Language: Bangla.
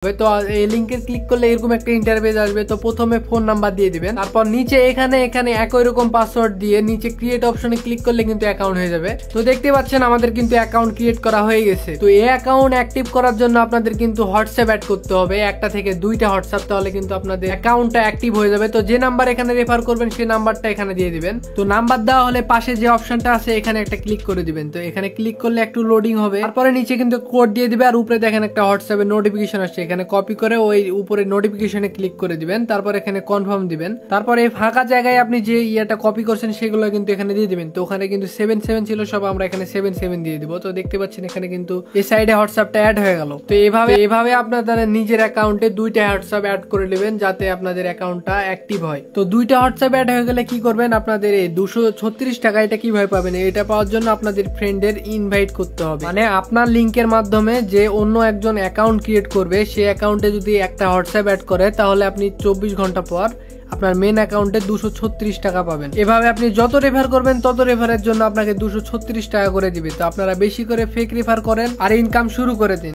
তো এই লিংকে ক্লিক করলে এরকম একটা ইন্টারফেস আসবে। তো প্রথমে ফোন নাম্বার দিয়ে দিবেন, তারপর নিচে এখানে একই রকম পাসওয়ার্ড দিয়ে নিচে ক্রিয়েট অপশনে ক্লিক করলে কিন্তু অ্যাকাউন্ট হয়ে যাবে। তো দেখতে পাচ্ছেন আমাদের কিন্তু অ্যাকাউন্ট ক্রিয়েট করা হয়ে গেছে। তো এই অ্যাকাউন্ট অ্যাক্টিভ করার জন্য আপনাদের কিন্তু হোয়াটসঅ্যাপ অ্যাড করতে হবে, একটা থেকে দুইটা হোয়াটসঅ্যাপ, তাহলে কিন্তু আপনাদের অ্যাকাউন্টটা অ্যাক্টিভ হয়ে যাবে। তো যে নাম্বার এখানে রেফার করবেন সেই নাম্বারটা এখানে দিয়ে দিবেন। তো নাম্বার দেওয়া হলে পাশে যে অপশনটা আছে এখানে একটা ক্লিক করে দিবেন। তো এখানে ক্লিক করলে একটু লোডিং হবে, তারপরে নিচে কিন্তু কোড দিয়ে দিবে, আর উপরে দেখেন একটা হোয়াটসঅ্যাপের নোটিফিকেশন আসছে, এখানে কপি করে ওই উপরে নোটিফিকেশনে ক্লিক করে দিবেন, তারপর এখানে কনফার্ম দিবেন। তারপর এই ফাঁকা জায়গায় আপনি যে ইয়াটা কপি করছেন সেগুলো কিন্তু এখানে দিয়ে দিবেন। তো ওখানে কিন্তু 77 ছিল, সব আমরা এখানে 77 দিয়ে দিব। তো দেখতে পাচ্ছেন এখানে কিন্তু এই সাইডে হোয়াটসঅ্যাপটা অ্যাড হয়ে গেল। তো এভাবে আপনাদের নিজের অ্যাকাউন্টে দুইটা হোয়াটসঅ্যাপ অ্যাড করে নেবেন যাতে আপনাদের অ্যাকাউন্টটা অ্যাক্টিভ হয়। তো দুইটা হোয়াটসঅ্যাপ অ্যাড হয়ে গেলে কি করবেন, আপনাদের এই 236 টাকা এটা কিভাবে পাবেন, এটা পাওয়ার জন্য আপনাদের ফ্রেন্ডের ইনভাইট করতে হবে। মানে আপনার লিংকের মাধ্যমে যে অন্য একজন অ্যাকাউন্ট ক্রিয়েট করবে সেই অ্যাকাউন্টে যদি একটা হোয়াটসঅ্যাপ অ্যাড করে তাহলে আপনি 24 ঘন্টা পর আপনার মেন অ্যাকাউন্টে 236 টাকা পাবেন। এভাবে আপনি যত রেফার করবেন তত রেফারের জন্য আপনাকে 236 টাকা করে দিবে। তো আপনারা বেশি করে ফেক রেফার করেন আর ইনকাম শুরু করে দিন।